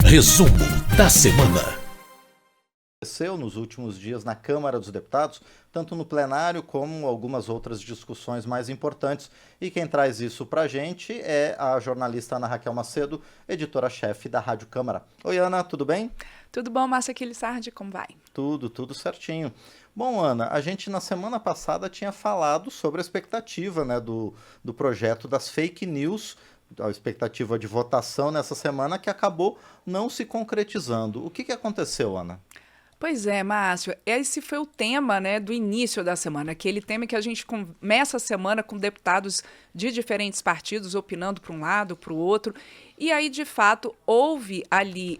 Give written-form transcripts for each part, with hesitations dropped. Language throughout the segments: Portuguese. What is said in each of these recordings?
Resumo da semana. Aconteceu nos últimos dias na Câmara dos Deputados, tanto no plenário como algumas outras discussões mais importantes. E quem traz isso pra gente é a jornalista Ana Raquel Macedo, editora-chefe da Rádio Câmara. Oi, Ana, tudo bem? Tudo bom, Márcia Aquilissardi, como vai? Tudo certinho. Bom, Ana, a gente na semana passada tinha falado sobre a expectativa, né, do projeto das fake news, a expectativa de votação nessa semana que acabou não se concretizando. O que aconteceu, Ana? Pois é, Márcio, esse foi o tema, né, do início da semana, aquele tema que a gente começa a semana com deputados de diferentes partidos opinando para um lado, para o outro, e aí, de fato, houve ali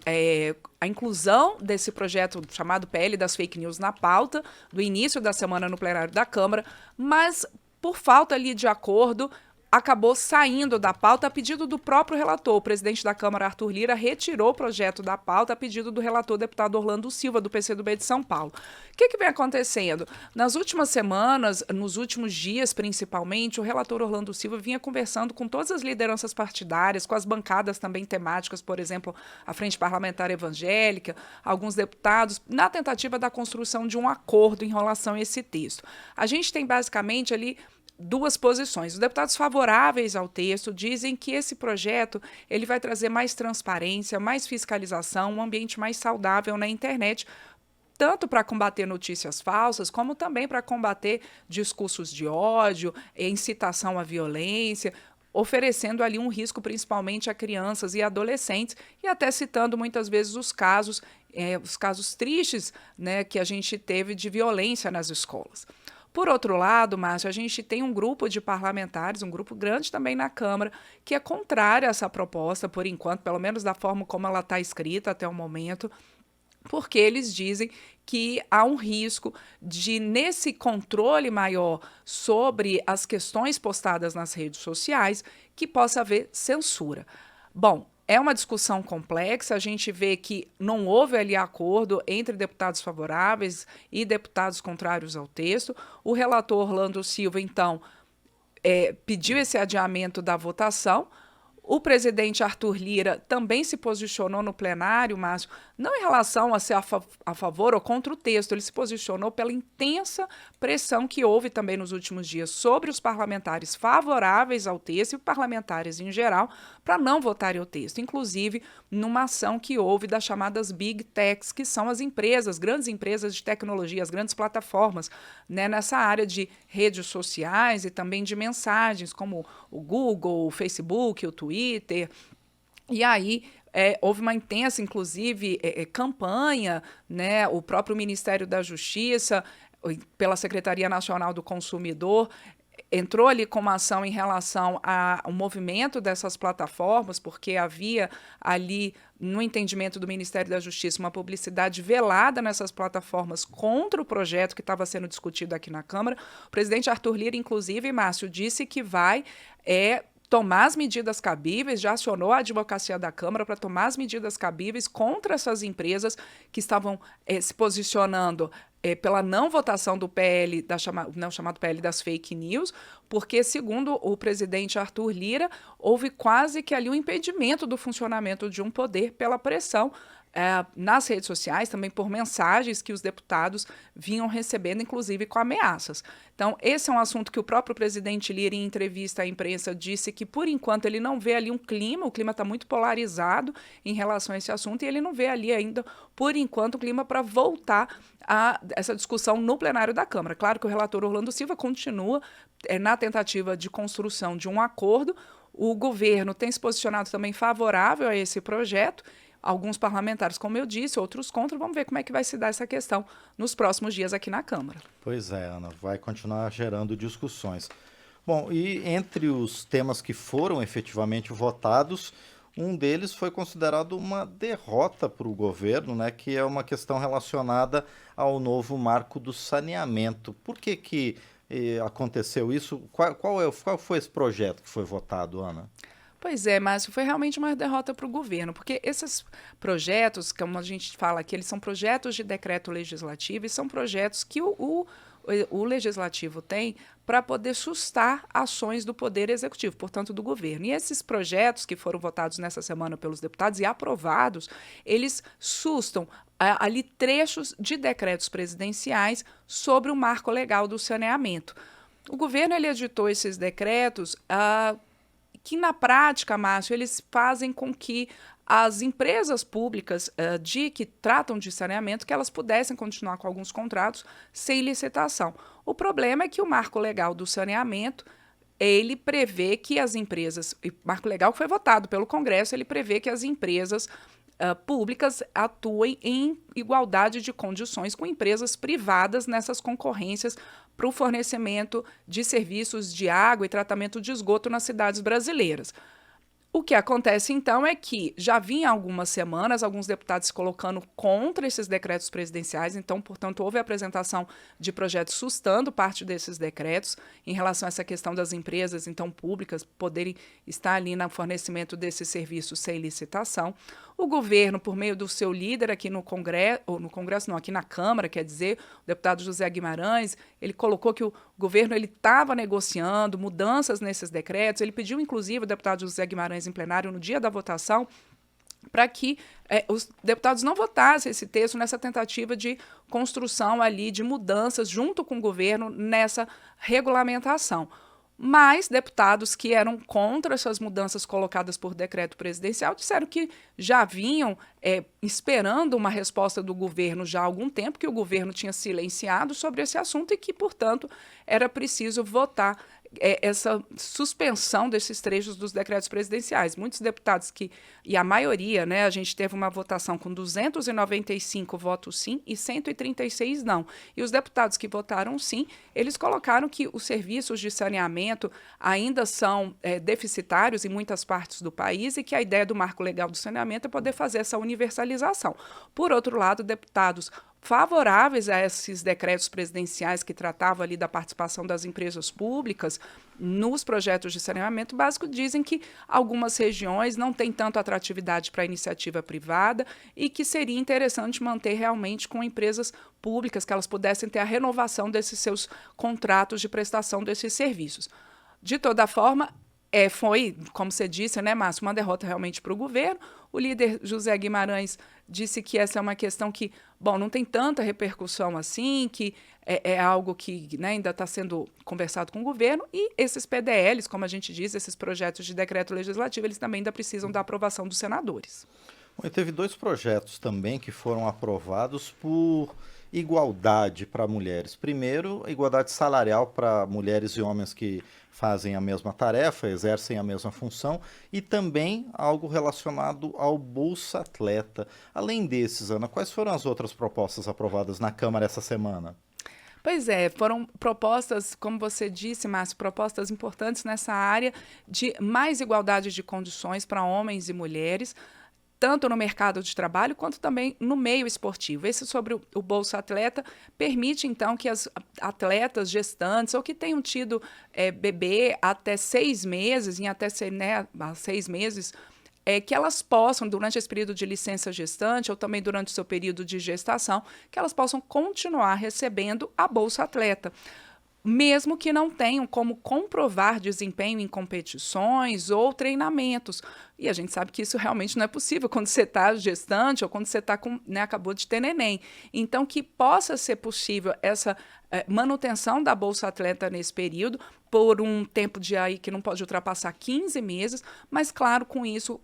a inclusão desse projeto chamado PL das fake news na pauta do início da semana no plenário da Câmara, mas por falta ali de acordo, acabou saindo da pauta a pedido do próprio relator. O presidente da Câmara, Arthur Lira, retirou o projeto da pauta a pedido do relator deputado Orlando Silva, do PCdoB de São Paulo. O que vem acontecendo? Nas últimas semanas, nos últimos dias principalmente, o relator Orlando Silva vinha conversando com todas as lideranças partidárias, com as bancadas também temáticas, por exemplo, a Frente Parlamentar Evangélica, alguns deputados, na tentativa da construção de um acordo em relação a esse texto. A gente tem basicamente ali duas posições. Os deputados favoráveis ao texto dizem que esse projeto ele vai trazer mais transparência, mais fiscalização, um ambiente mais saudável na internet, tanto para combater notícias falsas, como também para combater discursos de ódio, incitação à violência, oferecendo ali um risco principalmente a crianças e adolescentes, e até citando muitas vezes os casos tristes, né, que a gente teve de violência nas escolas. Por outro lado, Márcio, a gente tem um grupo de parlamentares, um grupo grande também na Câmara, que é contrário a essa proposta, por enquanto, pelo menos da forma como ela está escrita até o momento, porque eles dizem que há um risco de, nesse controle maior sobre as questões postadas nas redes sociais, que possa haver censura. Bom, é uma discussão complexa, a gente vê que não houve ali acordo entre deputados favoráveis e deputados contrários ao texto. O relator Orlando Silva, então, pediu esse adiamento da votação. O presidente Arthur Lira também se posicionou no plenário, Márcio, não em relação a ser a favor ou contra o texto, ele se posicionou pela intensa pressão que houve também nos últimos dias sobre os parlamentares favoráveis ao texto e parlamentares em geral para não votarem o texto, inclusive numa ação que houve das chamadas Big Techs, que são as empresas, grandes empresas de tecnologia, as grandes plataformas, né, nessa área de redes sociais e também de mensagens, como o Google, o Facebook, o Twitter. E aí houve uma intensa, inclusive, campanha, né? O próprio Ministério da Justiça, pela Secretaria Nacional do Consumidor, entrou ali com uma ação em relação ao movimento dessas plataformas, porque havia ali, no entendimento do Ministério da Justiça, uma publicidade velada nessas plataformas contra o projeto que estava sendo discutido aqui na Câmara. O presidente Arthur Lira, inclusive, Márcio, disse que vai tomar as medidas cabíveis, já acionou a advocacia da Câmara para tomar as medidas cabíveis contra essas empresas que estavam se posicionando pela não votação do PL, chamado PL das fake news, porque, segundo o presidente Arthur Lira, houve quase que ali um impedimento do funcionamento de um poder pela pressão nas redes sociais, também por mensagens que os deputados vinham recebendo, inclusive com ameaças. Então, esse é um assunto que o próprio presidente Lira, em entrevista à imprensa, disse que, por enquanto, ele não vê ali o clima está muito polarizado em relação a esse assunto, e ele não vê ali ainda, por enquanto, o clima para voltar a essa discussão no plenário da Câmara. Claro que o relator Orlando Silva continua na tentativa de construção de um acordo. O governo tem se posicionado também favorável a esse projeto. Alguns parlamentares, como eu disse, outros contra. Vamos ver como é que vai se dar essa questão nos próximos dias aqui na Câmara. Pois é, Ana, vai continuar gerando discussões. Bom, e entre os temas que foram efetivamente votados, um deles foi considerado uma derrota para o governo, né, que é uma questão relacionada ao novo marco do saneamento. Por que aconteceu isso? Qual foi esse projeto que foi votado, Ana? Pois é, Márcio, foi realmente uma derrota para o governo, porque esses projetos, como a gente fala aqui, eles são projetos de decreto legislativo e são projetos que o o Legislativo tem para poder sustar ações do Poder Executivo, portanto, do governo. E esses projetos que foram votados nessa semana pelos deputados e aprovados, eles sustam ali trechos de decretos presidenciais sobre o marco legal do saneamento. O governo ele editou esses decretos que, na prática, Márcio, eles fazem com que as empresas públicas que tratam de saneamento, que elas pudessem continuar com alguns contratos sem licitação. O problema é que o marco legal do saneamento, ele prevê que as empresas, o marco legal que foi votado pelo Congresso, ele prevê que as empresas públicas atuem em igualdade de condições com empresas privadas nessas concorrências para o fornecimento de serviços de água e tratamento de esgoto nas cidades brasileiras. O que acontece, então, é que já vinha há algumas semanas alguns deputados se colocando contra esses decretos presidenciais, então, portanto, houve a apresentação de projetos sustando parte desses decretos em relação a essa questão das empresas, então, públicas, poderem estar ali no fornecimento desses serviços sem licitação. O governo, por meio do seu líder aqui no Congresso, aqui na Câmara, quer dizer, o deputado José Guimarães, ele colocou que o governo estava negociando mudanças nesses decretos, ele pediu, inclusive, o deputado José Guimarães em plenário no dia da votação, para que os deputados não votassem esse texto nessa tentativa de construção ali de mudanças junto com o governo nessa regulamentação. Mas deputados que eram contra essas mudanças colocadas por decreto presidencial disseram que já vinham esperando uma resposta do governo já há algum tempo, que o governo tinha silenciado sobre esse assunto e que, portanto, era preciso votar essa suspensão desses trechos dos decretos presidenciais. Muitos deputados e a maioria, né, a gente teve uma votação com 295 votos sim e 136 não. E os deputados que votaram sim, eles colocaram que os serviços de saneamento ainda são deficitários em muitas partes do país e que a ideia do marco legal do saneamento é poder fazer essa universalização. Por outro lado, deputados favoráveis a esses decretos presidenciais que tratavam ali da participação das empresas públicas nos projetos de saneamento básico dizem que algumas regiões não têm tanto atratividade para a iniciativa privada e que seria interessante manter realmente com empresas públicas, que elas pudessem ter a renovação desses seus contratos de prestação desses serviços. De toda forma, foi, como você disse, né, Márcio, uma derrota realmente para o governo. O líder José Guimarães disse que essa é uma questão que, não tem tanta repercussão assim, que é algo que, né, ainda está sendo conversado com o governo, e esses PDLs, como a gente diz, esses projetos de decreto legislativo, eles também ainda precisam da aprovação dos senadores. Bom, e teve 2 projetos também que foram aprovados por igualdade para mulheres. Primeiro, igualdade salarial para mulheres e homens que fazem a mesma tarefa, exercem a mesma função, e também algo relacionado ao Bolsa Atleta. Além desses, Ana, quais foram as outras propostas aprovadas na Câmara essa semana? Pois é, foram propostas, como você disse, Márcio, propostas importantes nessa área de mais igualdade de condições para homens e mulheres, tanto no mercado de trabalho quanto também no meio esportivo. Esse sobre o Bolsa Atleta permite, então, que as atletas gestantes ou que tenham tido bebê até 6 meses, em até 6 meses, que elas possam, durante esse período de licença gestante ou também durante o seu período de gestação, que elas possam continuar recebendo a Bolsa Atleta, mesmo que não tenham como comprovar desempenho em competições ou treinamentos. E a gente sabe que isso realmente não é possível quando você está gestante ou quando você está acabou de ter neném. Então, que possa ser possível essa manutenção da Bolsa Atleta nesse período, por um tempo de aí que não pode ultrapassar 15 meses, mas, claro, com isso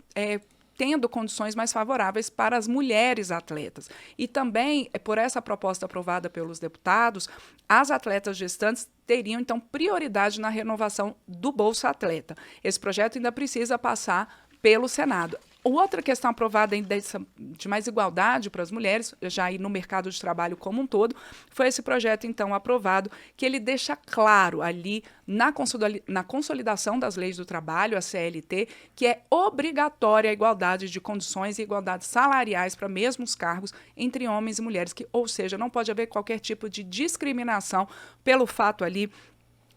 tendo condições mais favoráveis para as mulheres atletas. E também, por essa proposta aprovada pelos deputados, as atletas gestantes teriam, então, prioridade na renovação do Bolsa Atleta. Esse projeto ainda precisa passar pelo Senado. Outra questão aprovada de mais igualdade para as mulheres, já aí no mercado de trabalho como um todo, foi esse projeto, então, aprovado, que ele deixa claro ali na consolidação das leis do trabalho, a CLT, que é obrigatória a igualdade de condições e igualdade salariais para mesmos cargos entre homens e mulheres, ou seja, não pode haver qualquer tipo de discriminação pelo fato ali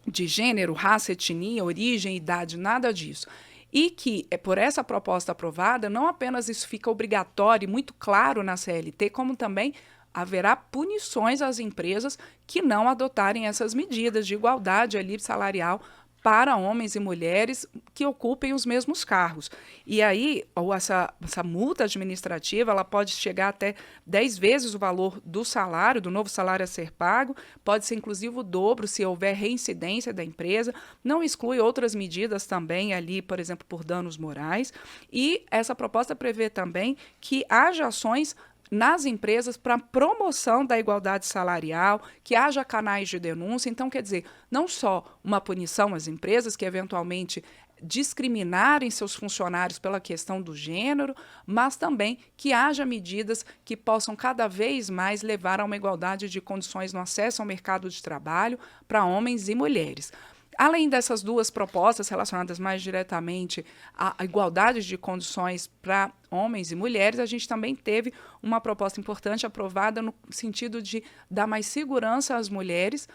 de gênero, raça, etnia, origem, idade, nada disso. E que, por essa proposta aprovada, não apenas isso fica obrigatório e muito claro na CLT, como também haverá punições às empresas que não adotarem essas medidas de igualdade ali salarial para homens e mulheres que ocupem os mesmos cargos. E aí, essa multa administrativa, ela pode chegar até 10 vezes o valor do salário, do novo salário a ser pago, pode ser inclusive o dobro se houver reincidência da empresa, não exclui outras medidas também ali, por exemplo, por danos morais, e essa proposta prevê também que haja ações nas empresas para promoção da igualdade salarial, que haja canais de denúncia. Então, quer dizer, não só uma punição às empresas que eventualmente discriminarem seus funcionários pela questão do gênero, mas também que haja medidas que possam cada vez mais levar a uma igualdade de condições no acesso ao mercado de trabalho para homens e mulheres. Além dessas duas propostas relacionadas mais diretamente à igualdade de condições para homens e mulheres, a gente também teve uma proposta importante aprovada no sentido de dar mais segurança às mulheres,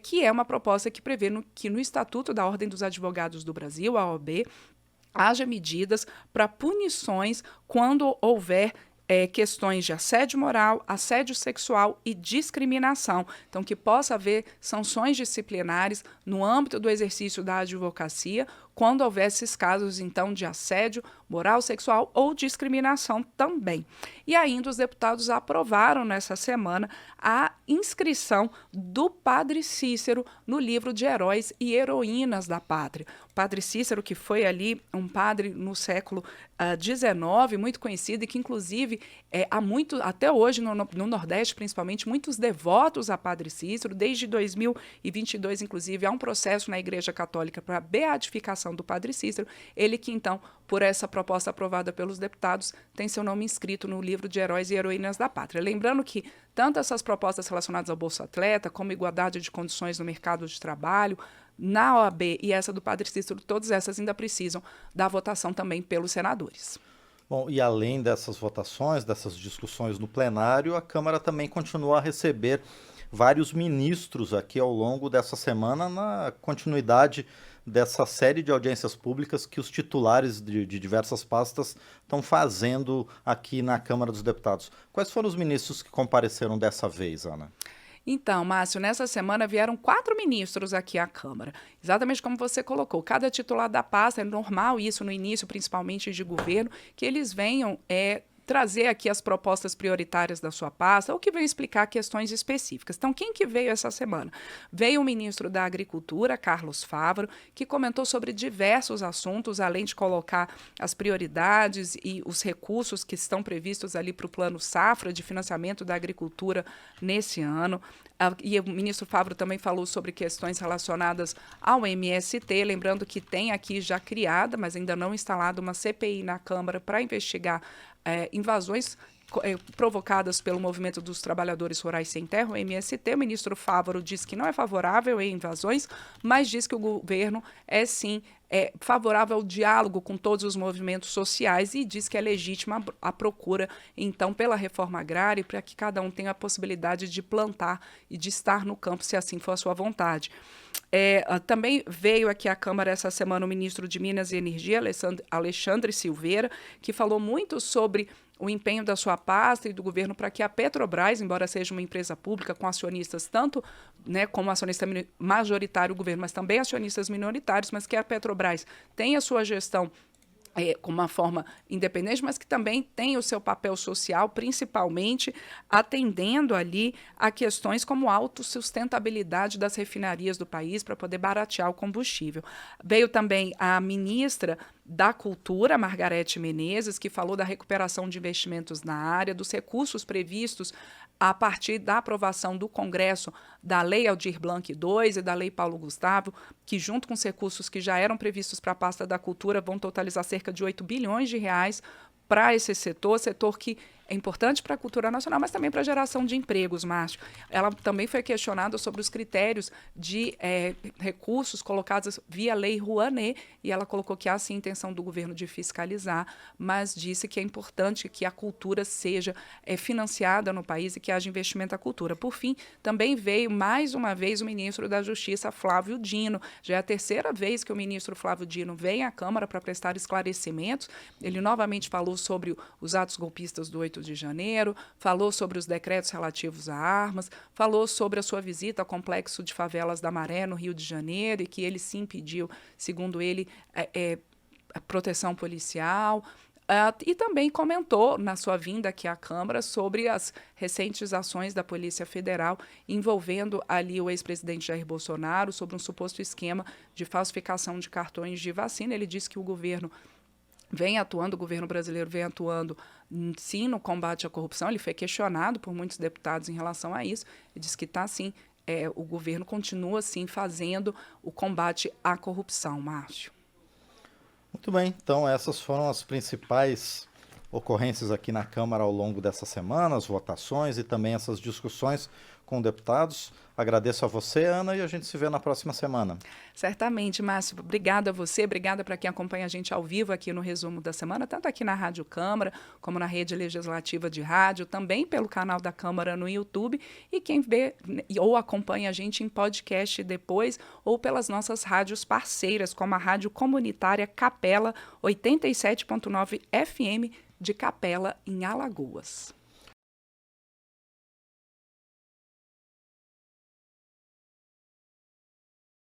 que é uma proposta que prevê que no Estatuto da Ordem dos Advogados do Brasil, a OAB, haja medidas para punições quando houver questões de assédio moral, assédio sexual e discriminação. Então, que possa haver sanções disciplinares no âmbito do exercício da advocacia quando houver esses casos, então, de assédio moral, sexual ou discriminação também. E ainda os deputados aprovaram nessa semana a inscrição do Padre Cícero no livro de Heróis e Heroínas da Pátria. O Padre Cícero, que foi ali um padre no século XIX, muito conhecido e que, inclusive, há muito, até hoje no Nordeste, principalmente, muitos devotos a Padre Cícero. Desde 2022, inclusive, há um processo na Igreja Católica para a beatificação do Padre Cícero. Ele que, então, por essa proposta aprovada pelos deputados, tem seu nome inscrito no livro de Heróis e Heroínas da Pátria. Lembrando que tanto essas propostas relacionadas ao Bolsa Atleta, como igualdade de condições no mercado de trabalho, na OAB e essa do Padre Cícero, todas essas ainda precisam da votação também pelos senadores. Bom, e além dessas votações, dessas discussões no plenário, a Câmara também continua a receber vários ministros aqui ao longo dessa semana, na continuidade dessa série de audiências públicas que os titulares de diversas pastas estão fazendo aqui na Câmara dos Deputados. Quais foram os ministros que compareceram dessa vez, Ana? Então, Márcio, nessa semana vieram 4 ministros aqui à Câmara. Exatamente como você colocou, cada titular da pasta, é normal isso no início, principalmente de governo, que eles venham trazer aqui as propostas prioritárias da sua pasta ou que venham explicar questões específicas. Então, quem que veio essa semana? Veio o ministro da Agricultura, Carlos Fávaro, que comentou sobre diversos assuntos, além de colocar as prioridades e os recursos que estão previstos ali para o Plano Safra de financiamento da agricultura nesse ano. E o ministro Fávaro também falou sobre questões relacionadas ao MST, lembrando que tem aqui já criada, mas ainda não instalada, uma CPI na Câmara para investigar invasões provocadas pelo Movimento dos Trabalhadores Rurais Sem Terra, o MST. O ministro Fávaro diz que não é favorável a invasões, mas diz que o governo sim favorável ao diálogo com todos os movimentos sociais e diz que é legítima a procura, então, pela reforma agrária para que cada um tenha a possibilidade de plantar e de estar no campo, se assim for a sua vontade. Também veio aqui à Câmara essa semana o ministro de Minas e Energia, Alexandre Silveira, que falou muito sobre o empenho da sua pasta e do governo para que a Petrobras, embora seja uma empresa pública com acionistas, tanto como acionista majoritário o governo, mas também acionistas minoritários, mas que a Petrobras tenha sua gestão com uma forma independente, mas que também tem o seu papel social, principalmente atendendo ali a questões como a autossustentabilidade das refinarias do país para poder baratear o combustível. Veio também a ministra da Cultura, Margarete Menezes, que falou da recuperação de investimentos na área, dos recursos previstos a partir da aprovação do Congresso da Lei Aldir Blanc II e da Lei Paulo Gustavo, que junto com os recursos que já eram previstos para a pasta da cultura vão totalizar cerca de 8 bilhões de reais para esse setor que é importante para a cultura nacional, mas também para a geração de empregos, Márcio. Ela também foi questionada sobre os critérios de recursos colocados via Lei Rouanet, e ela colocou que há sim intenção do governo de fiscalizar, mas disse que é importante que a cultura seja financiada no país e que haja investimento à cultura. Por fim, também veio mais uma vez o ministro da Justiça, Flávio Dino. Já é a terceira vez que o ministro Flávio Dino vem à Câmara para prestar esclarecimentos. Ele novamente falou sobre os atos golpistas do 8 8 de janeiro, falou sobre os decretos relativos a armas, falou sobre a sua visita ao complexo de favelas da Maré, no Rio de Janeiro, e que ele sim pediu, segundo ele, a proteção policial. E também comentou, na sua vinda aqui à Câmara, sobre as recentes ações da Polícia Federal envolvendo ali o ex-presidente Jair Bolsonaro sobre um suposto esquema de falsificação de cartões de vacina. Ele disse que o governo brasileiro vem atuando, sim, no combate à corrupção. Ele foi questionado por muitos deputados em relação a isso. Ele disse que está, sim, o governo continua, sim, fazendo o combate à corrupção, Márcio. Muito bem, então essas foram as principais ocorrências aqui na Câmara ao longo dessa semana, as votações e também essas discussões com deputados. Agradeço a você, Ana, e a gente se vê na próxima semana. Certamente, Márcio. Obrigada a você, obrigada para quem acompanha a gente ao vivo aqui no Resumo da Semana, tanto aqui na Rádio Câmara, como na Rede Legislativa de Rádio, também pelo canal da Câmara no YouTube, e quem vê ou acompanha a gente em podcast depois, ou pelas nossas rádios parceiras, como a Rádio Comunitária Capela 87.9 FM de Capela, em Alagoas.